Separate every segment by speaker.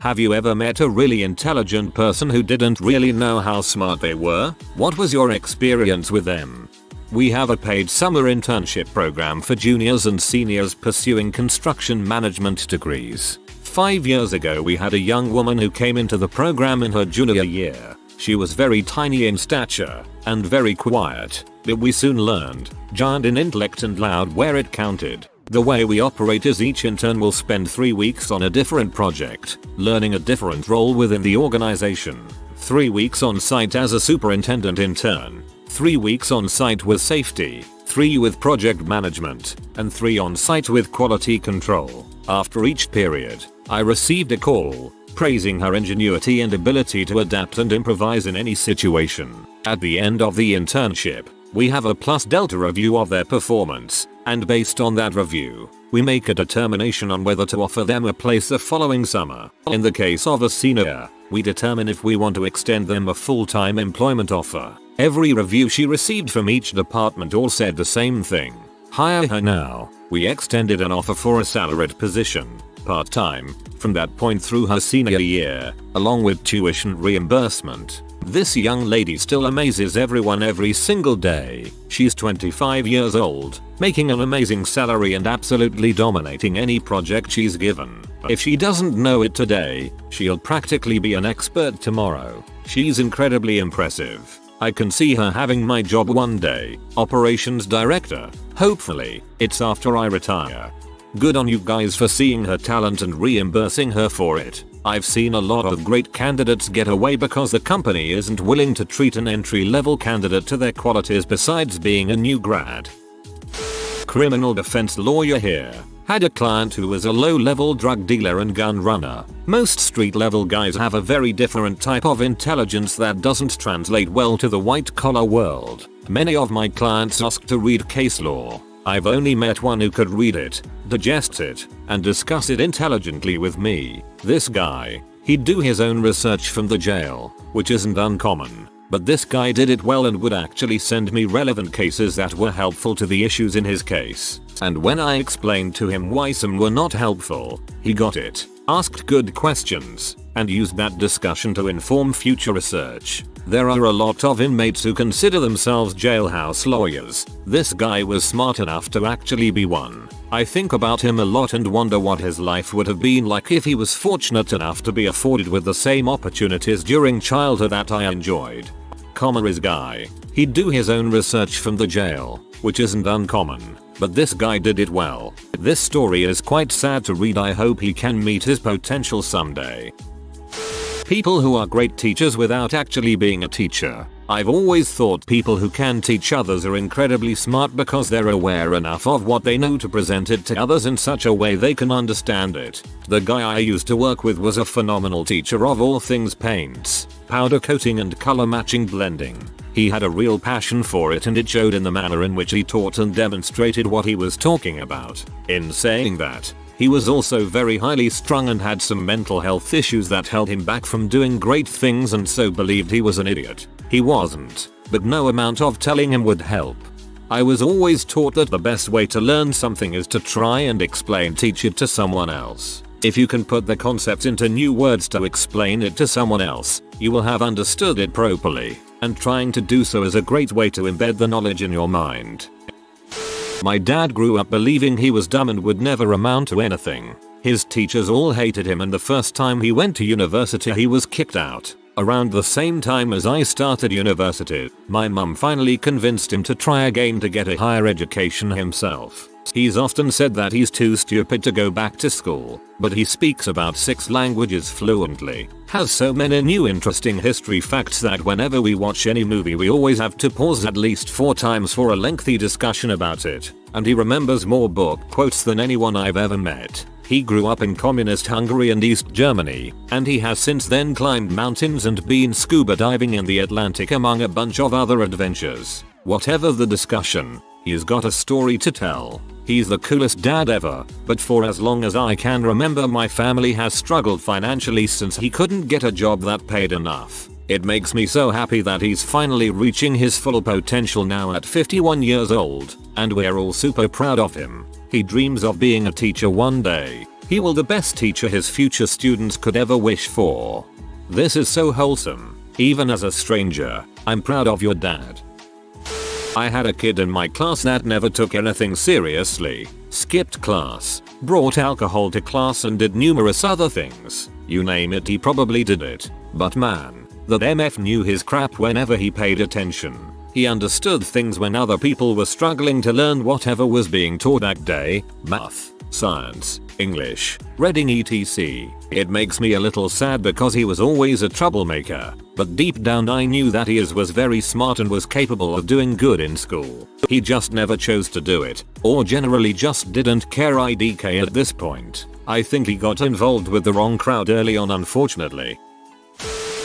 Speaker 1: Have you ever met a really intelligent person who didn't really know how smart they were? What was your experience with them? We have a paid summer internship program for juniors and seniors pursuing construction management degrees. 5 years ago we had a young woman who came into the program in her junior year. She was very tiny in stature and very quiet, but we soon learned, giant in intellect and loud where it counted. The way we operate is each intern will spend 3 weeks on a different project, learning a different role within the organization. 3 weeks on site as a superintendent intern, 3 weeks on site with safety, 3 with project management, and 3 on site with quality control. After each period, I received a call praising her ingenuity and ability to adapt and improvise in any situation. At the end of the internship, we have a plus delta review of their performance, and based on that review, we make a determination on whether to offer them a place the following summer. In the case of a senior, we determine if we want to extend them a full-time employment offer. Every review she received from each department all said the same thing: hire her now. We extended an offer for a salaried position, part-time, from that point through her senior year, along with tuition reimbursement. This young lady still amazes everyone every single day. She's 25 years old, making an amazing salary and absolutely dominating any project she's given. If she doesn't know it today, she'll practically be an expert tomorrow. She's incredibly impressive. I can see her having my job one day, operations director. Hopefully, it's after I retire. Good on you guys for seeing her talent and reimbursing her for it. I've seen a lot of great candidates get away because the company isn't willing to treat an entry-level candidate to their qualities besides being a new grad. Criminal defense lawyer here. Had a client who was a low-level drug dealer and gun runner. Most street-level guys have a very different type of intelligence that doesn't translate well to the white-collar world. Many of my clients ask to read case law. I've only met one who could read it, digest it, and discuss it intelligently with me. This guy, he'd do his own research from the jail, which isn't uncommon. But this guy did it well and would actually send me relevant cases that were helpful to the issues in his case. And when I explained to him why some were not helpful, he got it, asked good questions, and used that discussion to inform future research. There are a lot of inmates who consider themselves jailhouse lawyers. This guy was smart enough to actually be one. I think about him a lot and wonder what his life would have been like if he was fortunate enough to be afforded with the same opportunities during childhood that I enjoyed. Is guy. He'd do his own research from the jail, which isn't uncommon. But this guy did it well. This story is quite sad to read. I hope he can meet his potential someday. People who are great teachers without actually being a teacher. I've always thought people who can teach others are incredibly smart because they're aware enough of what they know to present it to others in such a way they can understand it. The guy I used to work with was a phenomenal teacher of all things paints, powder coating and color matching blending. He had a real passion for it and it showed in the manner in which he taught and demonstrated what he was talking about. In saying that, he was also very highly strung and had some mental health issues that held him back from doing great things and so believed he was an idiot. He wasn't, but no amount of telling him would help. I was always taught that the best way to learn something is to try and teach it to someone else. If you can put the concept into new words to explain it to someone else, you will have understood it properly, and trying to do so is a great way to embed the knowledge in your mind. My dad grew up believing he was dumb and would never amount to anything. His teachers all hated him and the first time he went to university he was kicked out. Around the same time as I started university, my mum finally convinced him to try again to get a higher education himself. He's often said that he's too stupid to go back to school, but he speaks about 6 languages fluently, has so many new interesting history facts that whenever we watch any movie we always have to pause at least 4 times for a lengthy discussion about it, and he remembers more book quotes than anyone I've ever met. He grew up in communist Hungary and East Germany, and he has since then climbed mountains and been scuba diving in the Atlantic among a bunch of other adventures. Whatever the discussion, he's got a story to tell. He's the coolest dad ever, but for as long as I can remember my family has struggled financially since he couldn't get a job that paid enough. It makes me so happy that he's finally reaching his full potential now at 51 years old, and we're all super proud of him. He dreams of being a teacher one day. He will the best teacher his future students could ever wish for. This is so wholesome. Even as a stranger, I'm proud of your dad. I had a kid in my class that never took anything seriously, skipped class, brought alcohol to class and did numerous other things. You name it, he probably did it. But man, that MF knew his crap whenever he paid attention. He understood things when other people were struggling to learn whatever was being taught that day, math, science, English, reading etc. It makes me a little sad because he was always a troublemaker, but deep down I knew that he was very smart and was capable of doing good in school. He just never chose to do it, or generally just didn't care. IDK at this point. I think he got involved with the wrong crowd early on, unfortunately.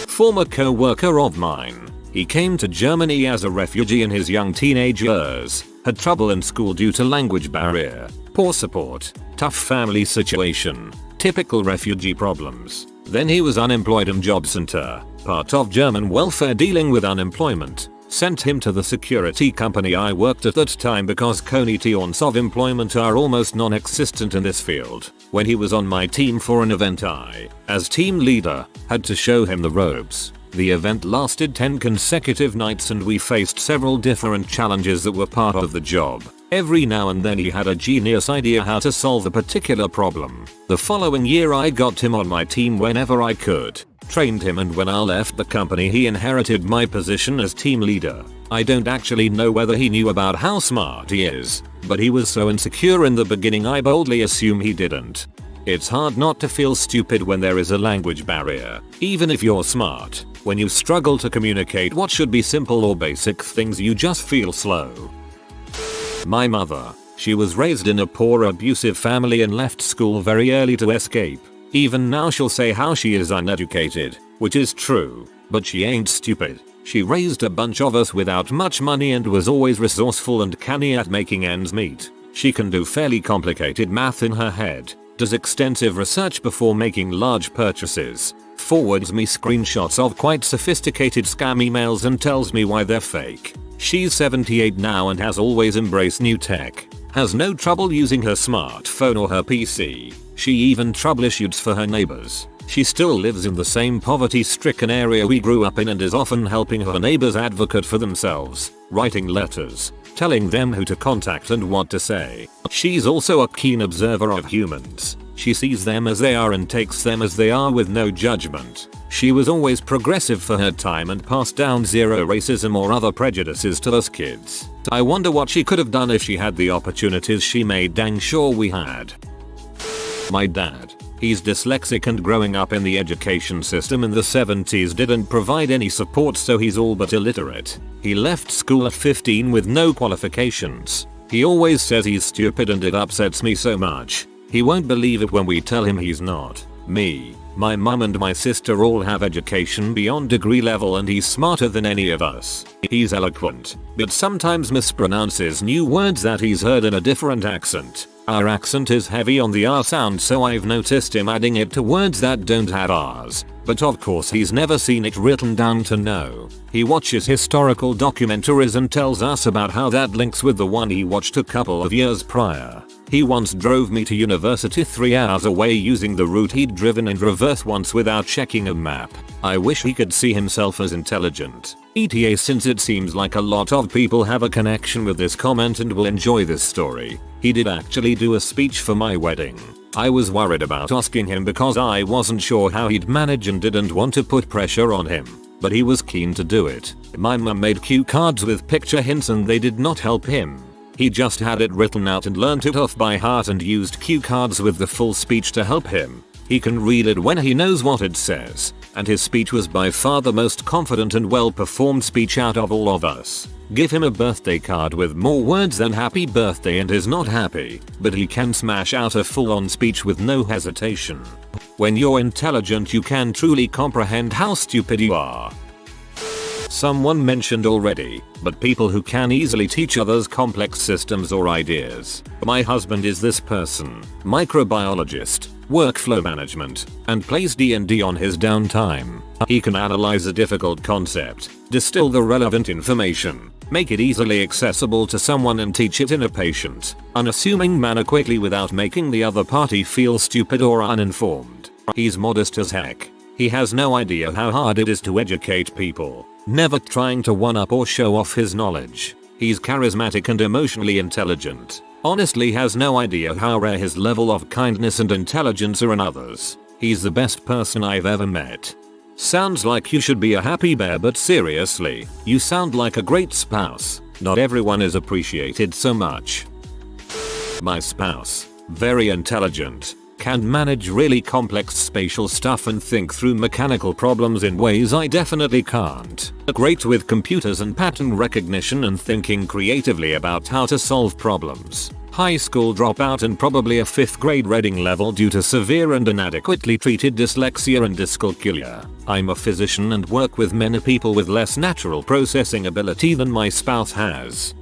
Speaker 1: Former co-worker of mine. He came to Germany as a refugee in his young teenage years, had trouble in school due to language barrier, poor support, tough family situation, typical refugee problems. Then he was unemployed and job center, part of German welfare dealing with unemployment, sent him to the security company I worked at that time because conditions of employment are almost non-existent in this field. When he was on my team for an event, I, as team leader, had to show him the ropes. The event lasted 10 consecutive nights and we faced several different challenges that were part of the job. Every now and then he had a genius idea how to solve a particular problem. The following year I got him on my team whenever I could, trained him, and when I left the company he inherited my position as team leader. I don't actually know whether he knew about how smart he is, but he was so insecure in the beginning I boldly assume he didn't. It's hard not to feel stupid when there is a language barrier, even if you're smart. When you struggle to communicate what should be simple or basic things, you just feel slow. My mother. She was raised in a poor abusive family and left school very early to escape. Even now she'll say how she is uneducated, which is true, but she ain't stupid. She raised a bunch of us without much money and was always resourceful and canny at making ends meet. She can do fairly complicated math in her head, does extensive research before making large purchases, forwards me screenshots of quite sophisticated scam emails and tells me why they're fake. She's 78 now and has always embraced new tech. Has no trouble using her smartphone or her PC. She even troubleshoots for her neighbors. She still lives in the same poverty-stricken area we grew up in and is often helping her neighbors advocate for themselves, writing letters, telling them who to contact and what to say. She's also a keen observer of humans. She sees them as they are and takes them as they are with no judgment. She was always progressive for her time and passed down zero racism or other prejudices to us kids. I wonder what she could have done if she had the opportunities she made dang sure we had. My dad. He's dyslexic and growing up in the education system in the 70s didn't provide any support, so he's all but illiterate. He left school at 15 with no qualifications. He always says he's stupid and it upsets me so much. He won't believe it when we tell him he's not. Me, my mum and my sister all have education beyond degree level and he's smarter than any of us. He's eloquent, but sometimes mispronounces new words that he's heard in a different accent. Our accent is heavy on the R sound, so I've noticed him adding it to words that don't have R's. But of course he's never seen it written down to know. He watches historical documentaries and tells us about how that links with the one he watched a couple of years prior. He once drove me to university 3 hours away using the route he'd driven in reverse once without checking a map. I wish he could see himself as intelligent. ETA, since it seems like a lot of people have a connection with this comment and will enjoy this story. He did actually do a speech for my wedding. I was worried about asking him because I wasn't sure how he'd manage and didn't want to put pressure on him, but he was keen to do it. My mum made cue cards with picture hints and they did not help him. He just had it written out and learnt it off by heart and used cue cards with the full speech to help him. He can read it when he knows what it says, and his speech was by far the most confident and well performed speech out of all of us. Give him a birthday card with more words than happy birthday and he's not happy, but he can smash out a full-on speech with no hesitation. When you're intelligent you can truly comprehend how stupid you are. Someone mentioned already, but people who can easily teach others complex systems or ideas. My husband is this person, microbiologist, workflow management, and plays D&D on his downtime. He can analyze a difficult concept, distill the relevant information, make it easily accessible to someone and teach it in a patient, unassuming manner quickly without making the other party feel stupid or uninformed. He's modest as heck. He has no idea how hard it is to educate people, never trying to one-up or show off his knowledge. He's charismatic and emotionally intelligent. Honestly has no idea how rare his level of kindness and intelligence are in others. He's the best person I've ever met. Sounds like you should be a happy bear, but seriously, you sound like a great spouse. Not everyone is appreciated so much. My spouse. Very intelligent. Can manage really complex spatial stuff and think through mechanical problems in ways I definitely can't. Great with computers and pattern recognition and thinking creatively about how to solve problems. High school dropout and probably a 5th grade reading level due to severe and inadequately treated dyslexia and dyscalculia. I'm a physician and work with many people with less natural processing ability than my spouse has.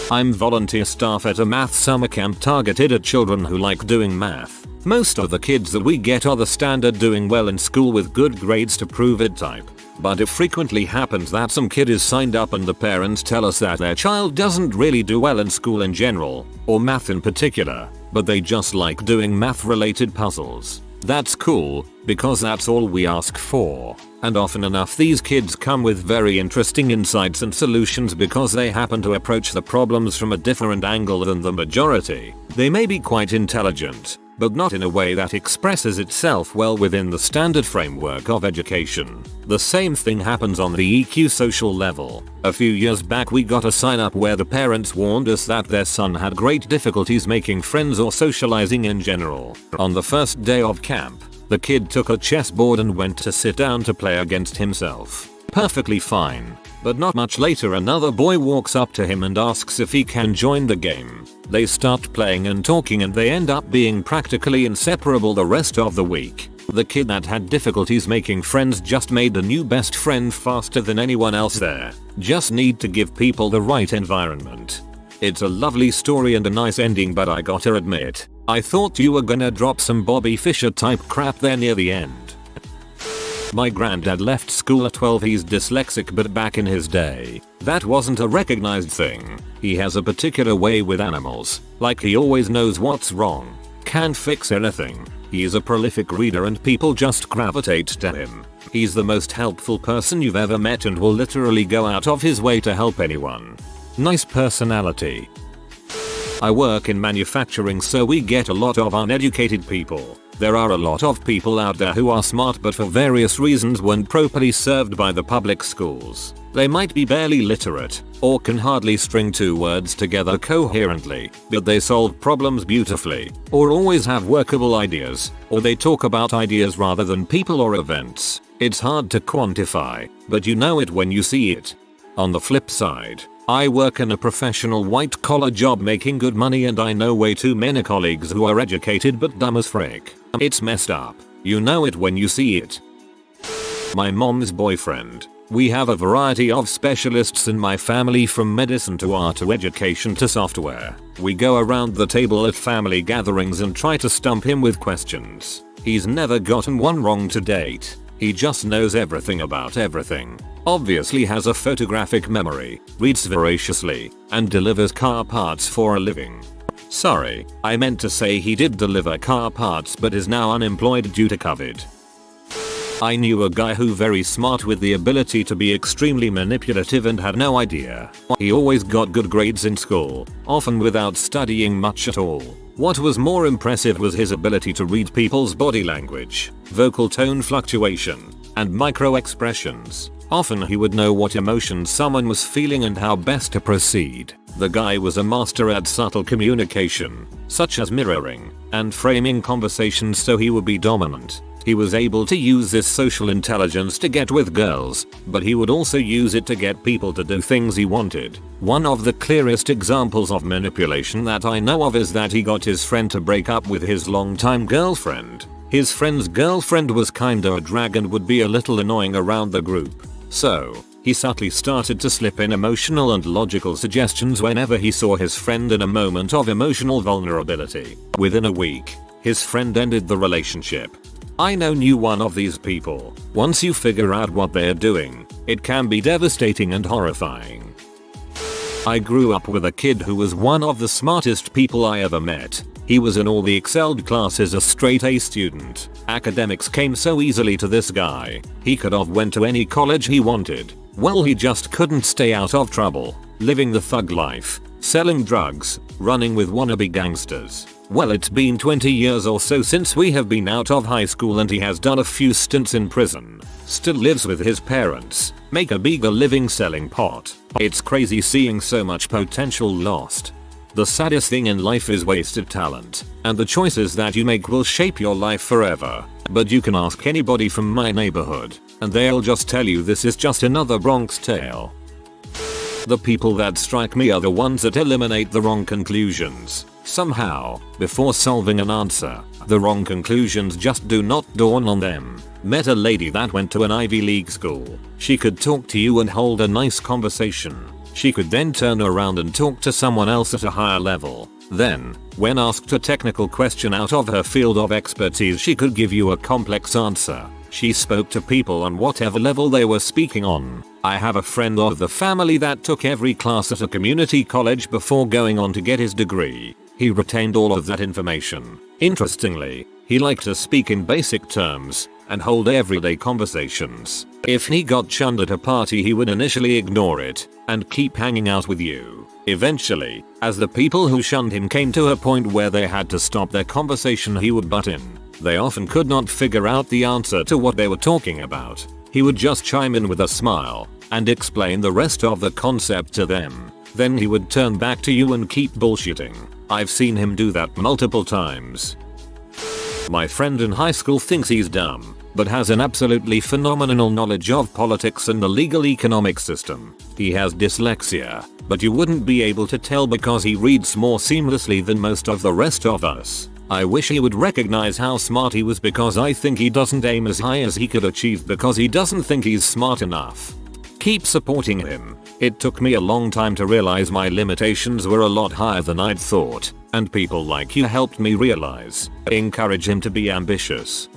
Speaker 1: I'm volunteer staff at a math summer camp targeted at children who like doing math. Most of the kids that we get are the standard doing well in school with good grades to prove it type. But it frequently happens that some kid is signed up and the parents tell us that their child doesn't really do well in school in general, or math in particular, but they just like doing math related puzzles. That's cool, because that's all we ask for. And often enough these kids come with very interesting insights and solutions because they happen to approach the problems from a different angle than the majority. They may be quite intelligent, but not in a way that expresses itself well within the standard framework of education. The same thing happens on the EQ social level. A few years back we got a sign up where the parents warned us that their son had great difficulties making friends or socializing in general. On the first day of camp, the kid took a chessboard and went to sit down to play against himself. Perfectly fine. But not much later another boy walks up to him and asks if he can join the game. They start playing and talking and they end up being practically inseparable the rest of the week. The kid that had difficulties making friends just made a new best friend faster than anyone else there. Just need to give people the right environment. It's a lovely story and a nice ending, but I gotta admit, I thought you were gonna drop some Bobby Fischer type crap there near the end. My granddad left school at 12. He's dyslexic, but back in his day, that wasn't a recognized thing. He has a particular way with animals, like he always knows what's wrong, can't fix anything. He is a prolific reader and people just gravitate to him. He's the most helpful person you've ever met and will literally go out of his way to help anyone. Nice personality. I work in manufacturing, so we get a lot of uneducated people. There are a lot of people out there who are smart but for various reasons weren't properly served by the public schools. They might be barely literate, or can hardly string 2 words together coherently, but they solve problems beautifully, or always have workable ideas, or they talk about ideas rather than people or events. It's hard to quantify, but you know it when you see it. On the flip side, I work in a professional white-collar job making good money and I know way too many colleagues who are educated but dumb as frick. It's messed up. You know it when you see it. My mom's boyfriend. We have a variety of specialists in my family, from medicine to art to education to software. We go around the table at family gatherings and try to stump him with questions. He's never gotten one wrong to date. He just knows everything about everything. Obviously has a photographic memory, reads voraciously, and delivers car parts for a living. Sorry, I meant to say he did deliver car parts but is now unemployed due to COVID. I knew a guy who very smart with the ability to be extremely manipulative and had no idea. He always got good grades in school, often without studying much at all. What was more impressive was his ability to read people's body language, vocal tone fluctuation, and micro expressions. Often he would know what emotions someone was feeling and how best to proceed. The guy was a master at subtle communication, such as mirroring and framing conversations so he would be dominant. He was able to use this social intelligence to get with girls, but he would also use it to get people to do things he wanted. One of the clearest examples of manipulation that I know of is that he got his friend to break up with his longtime girlfriend. His friend's girlfriend was kinda a drag and would be a little annoying around the group. So, He subtly started to slip in emotional and logical suggestions whenever he saw his friend in a moment of emotional vulnerability. Within a week, his friend ended the relationship. I knew one of these people. Once you figure out what they're doing, it can be devastating and horrifying. I grew up with a kid who was one of the smartest people I ever met. He was in all the excelled classes, a straight A student. Academics came so easily to this guy. He could have went to any college he wanted. Well, he just couldn't stay out of trouble. Living the thug life. Selling drugs. Running with wannabe gangsters. Well, it's been 20 years or so since we have been out of high school and he has done a few stints in prison. Still lives with his parents. Make a bigger living selling pot. It's crazy seeing so much potential lost. The saddest thing in life is wasted talent, and the choices that you make will shape your life forever. But you can ask anybody from my neighborhood, and they'll just tell you this is just another Bronx tale. The people that strike me are the ones that eliminate the wrong conclusions. Somehow, before solving an answer, the wrong conclusions just do not dawn on them. Met a lady that went to an Ivy League school. She could talk to you and hold a nice conversation. She could then turn around and talk to someone else at a higher level. Then, when asked a technical question out of her field of expertise, she could give you a complex answer. She spoke to people on whatever level they were speaking on. I have a friend of the family that took every class at a community college before going on to get his degree. He retained all of that information. Interestingly, he liked to speak in basic terms and hold everyday conversations. If he got shunned at a party, he would initially ignore it and keep hanging out with you. Eventually, as the people who shunned him came to a point where they had to stop their conversation, he would butt in. They often could not figure out the answer to what they were talking about. He would just chime in with a smile and explain the rest of the concept to them. Then he would turn back to you and keep bullshitting. I've seen him do that multiple times. My friend in high school thinks he's dumb, but has an absolutely phenomenal knowledge of politics and the legal economic system. He has dyslexia, but you wouldn't be able to tell because he reads more seamlessly than most of the rest of us. I wish he would recognize how smart he was, because I think he doesn't aim as high as he could achieve because he doesn't think he's smart enough. Keep supporting him. It took me a long time to realize my limitations were a lot higher than I'd thought, and people like you helped me realize. Encourage him to be ambitious.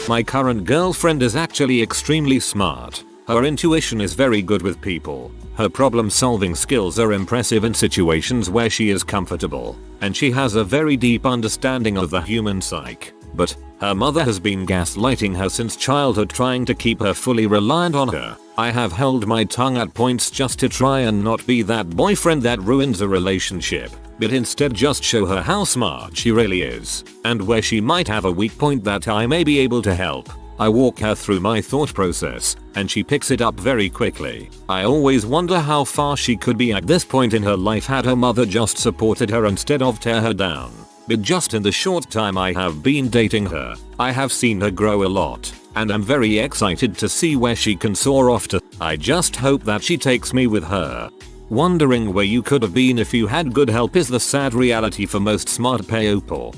Speaker 1: My current girlfriend is actually extremely smart. Her intuition is very good with people. Her problem-solving skills are impressive in situations where she is comfortable, and she has a very deep understanding of the human psyche. But her mother has been gaslighting her since childhood, trying to keep her fully reliant on her. I have held my tongue at points just to try and not be that boyfriend that ruins a relationship, but instead just show her how smart she really is, and where she might have a weak point that I may be able to help. I walk her through my thought process, and she picks it up very quickly. I always wonder how far she could be at this point in her life had her mother just supported her instead of tear her down. But just in the short time I have been dating her, I have seen her grow a lot, and I'm very excited to see where she can soar off to. I just hope that she takes me with her. Wondering where you could have been if you had good help is the sad reality for most smart people.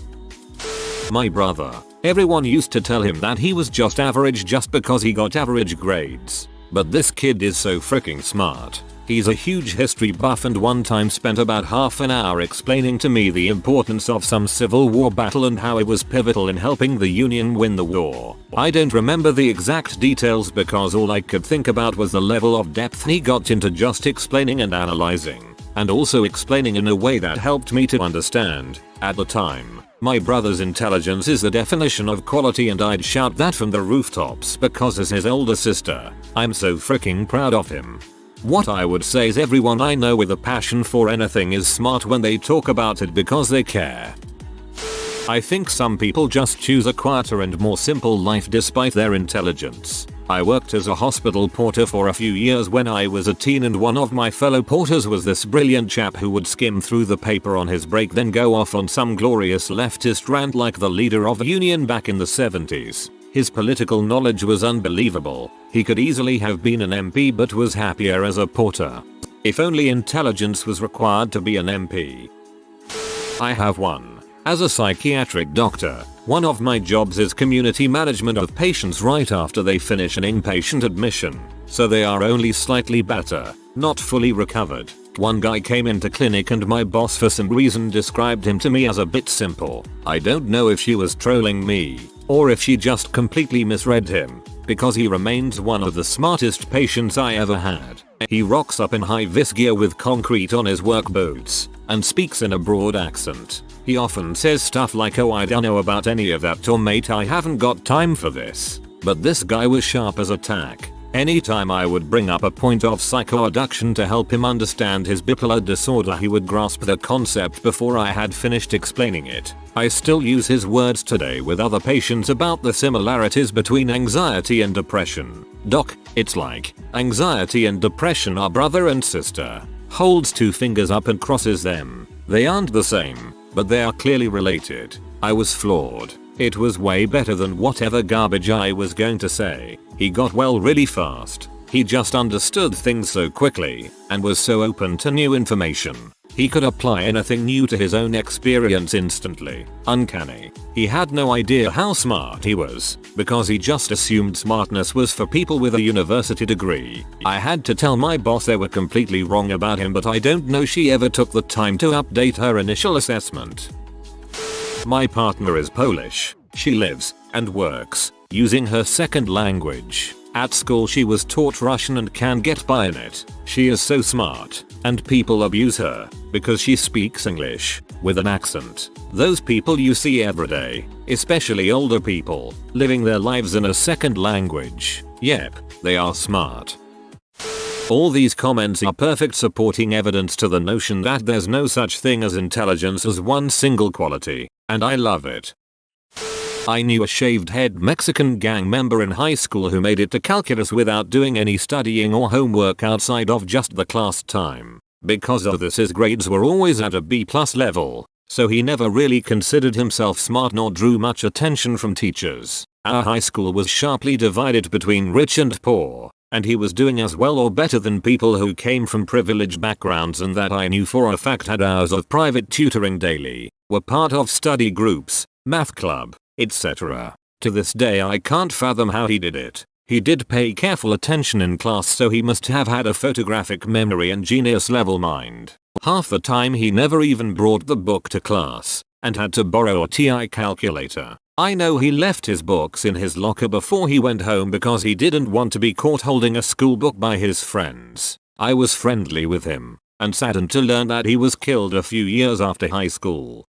Speaker 1: My brother. Everyone used to tell him that he was just average just because he got average grades. But this kid is so freaking smart. He's a huge history buff and one time spent about half an hour explaining to me the importance of some Civil War battle and how it was pivotal in helping the Union win the war. I don't remember the exact details because all I could think about was the level of depth he got into just explaining and analyzing, and also explaining in a way that helped me to understand. At the time, my brother's intelligence is the definition of quality, and I'd shout that from the rooftops because as his older sister, I'm so freaking proud of him. What I would say is everyone I know with a passion for anything is smart when they talk about it because they care. I think some people just choose a quieter and more simple life despite their intelligence. I worked as a hospital porter for a few years when I was a teen, and one of my fellow porters was this brilliant chap who would skim through the paper on his break, then go off on some glorious leftist rant like the leader of a union back in the 70s. His political knowledge was unbelievable. He could easily have been an MP but was happier as a porter. If only intelligence was required to be an MP. I have one. As a psychiatric doctor, one of my jobs is community management of patients right after they finish an inpatient admission, so they are only slightly better, not fully recovered. One guy came into clinic and my boss for some reason described him to me as a bit simple. I don't know if she was trolling me, or if she just completely misread him, because he remains one of the smartest patients I ever had. He rocks up in high-vis gear with concrete on his work boots, and speaks in a broad accent. He often says stuff like, "Oh, I don't know about any of that," or "Mate, I haven't got time for this." But this guy was sharp as a tack. Anytime I would bring up a point of psychoadduction to help him understand his bipolar disorder, he would grasp the concept before I had finished explaining it. I still use his words today with other patients about the similarities between anxiety and depression. "Doc, it's like anxiety and depression are brother and sister." Holds two fingers up and crosses them. They aren't the same, but they are clearly related. I was floored. It was way better than whatever garbage I was going to say. He got well really fast. He just understood things so quickly, and was so open to new information. He could apply anything new to his own experience instantly. Uncanny. He had no idea how smart he was, because he just assumed smartness was for people with a university degree. I had to tell my boss they were completely wrong about him, but I don't know she ever took the time to update her initial assessment. My partner is Polish. She lives and works using her second language. At school she was taught Russian and can get by in it. She is so smart, and people abuse her because she speaks English with an accent. Those people you see every day, especially older people, living their lives in a second language. Yep, they are smart. All these comments are perfect supporting evidence to the notion that there's no such thing as intelligence as one single quality, and I love it. I knew a shaved head Mexican gang member in high school who made it to calculus without doing any studying or homework outside of just the class time. Because of this, his grades were always at a B+ level, so he never really considered himself smart nor drew much attention from teachers. Our high school was sharply divided between rich and poor, and he was doing as well or better than people who came from privileged backgrounds and that I knew for a fact had hours of private tutoring daily, were part of study groups, math club, etc. To this day I can't fathom how he did it. He did pay careful attention in class, so he must have had a photographic memory and genius level mind. Half the time he never even brought the book to class, and had to borrow a TI calculator. I know he left his books in his locker before he went home because he didn't want to be caught holding a school book by his friends. I was friendly with him, and saddened to learn that he was killed a few years after high school.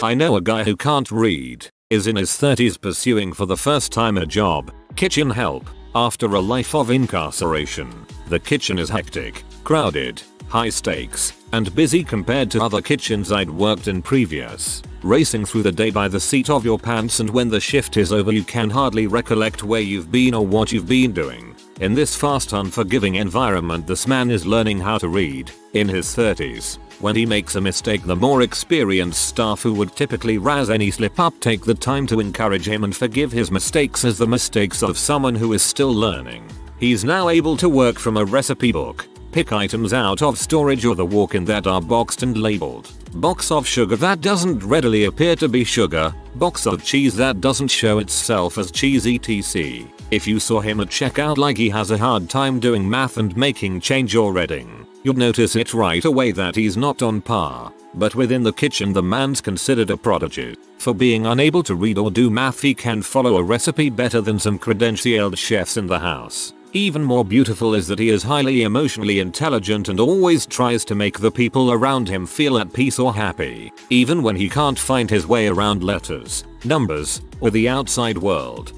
Speaker 1: I know a guy who can't read, is in his 30s pursuing for the first time a job, kitchen help, after a life of incarceration. The kitchen is hectic, crowded, high stakes, and busy compared to other kitchens I'd worked in previous. Racing through the day by the seat of your pants, and when the shift is over you can hardly recollect where you've been or what you've been doing. In this fast, unforgiving environment, this man is learning how to read, in his 30s. When he makes a mistake, the more experienced staff who would typically razz any slip up take the time to encourage him and forgive his mistakes as the mistakes of someone who is still learning. He's now able to work from a recipe book, pick items out of storage or the walk-in that are boxed and labeled. Box of sugar that doesn't readily appear to be sugar, box of cheese that doesn't show itself as cheese, etc. If you saw him at checkout like he has a hard time doing math and making change or reading, you'd notice it right away that he's not on par. But within the kitchen the man's considered a prodigy. For being unable to read or do math, he can follow a recipe better than some credentialed chefs in the house. Even more beautiful is that he is highly emotionally intelligent and always tries to make the people around him feel at peace or happy, even when he can't find his way around letters, numbers, or the outside world.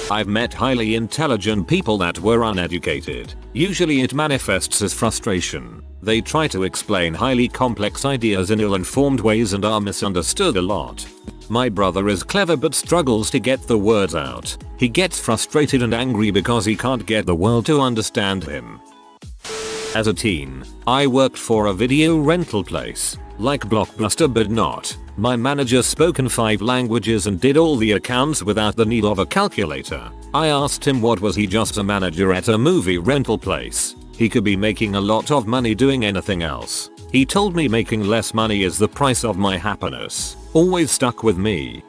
Speaker 1: I've met highly intelligent people that were uneducated. Usually it manifests as frustration. They try to explain highly complex ideas in ill-informed ways and are misunderstood a lot. My brother is clever but struggles to get the words out. He gets frustrated and angry because he can't get the world to understand him. As a teen, I worked for a video rental place, like Blockbuster but not. My manager spoke in 5 languages and did all the accounts without the need of a calculator. I asked him what was he just a manager at a movie rental place. He could be making a lot of money doing anything else. He told me making less money is the price of my happiness. Always stuck with me.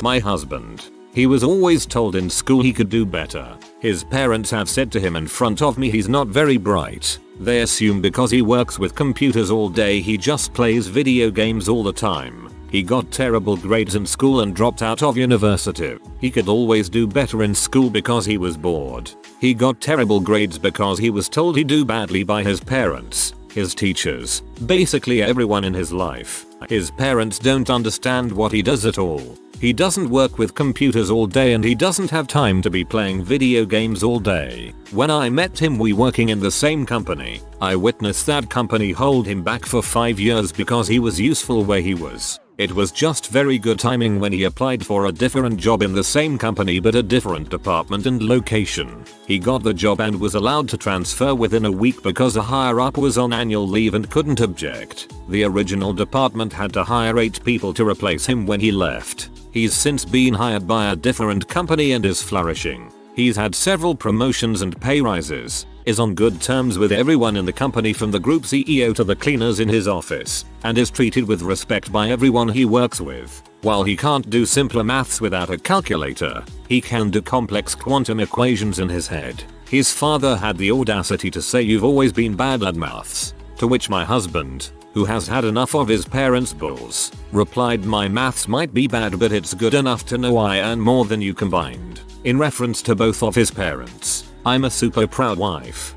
Speaker 1: My husband. He was always told in school he could do better. His parents have said to him in front of me he's not very bright. They assume because he works with computers all day he just plays video games all the time. He got terrible grades in school and dropped out of university. He could always do better in school because he was bored. He got terrible grades because he was told he'd do badly by his parents, his teachers, basically everyone in his life. His parents don't understand what he does at all. He doesn't work with computers all day and he doesn't have time to be playing video games all day. When I met him we working in the same company. I witnessed that company hold him back for 5 years because he was useful where he was. It was just very good timing when he applied for a different job in the same company but a different department and location. He got the job and was allowed to transfer within a week because a higher up was on annual leave and couldn't object. The original department had to hire 8 people to replace him when he left. He's since been hired by a different company and is flourishing. He's had several promotions and pay rises, is on good terms with everyone in the company from the group CEO to the cleaners in his office, and is treated with respect by everyone he works with. While he can't do simpler maths without a calculator, he can do complex quantum equations in his head. His father had the audacity to say you've always been bad at maths, to which my husband, who has had enough of his parents' bulls, replied my maths might be bad but it's good enough to know I earn more than you combined, in reference to both of his parents. I'm a super proud wife.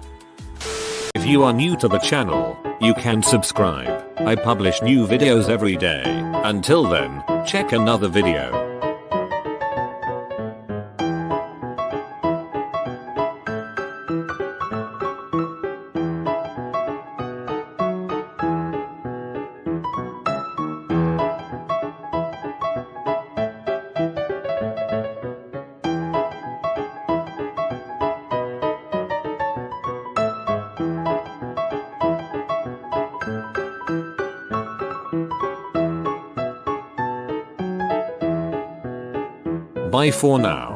Speaker 1: If you are new to the channel, you can subscribe. I publish new videos every day. Until then, check another video. Bye for now.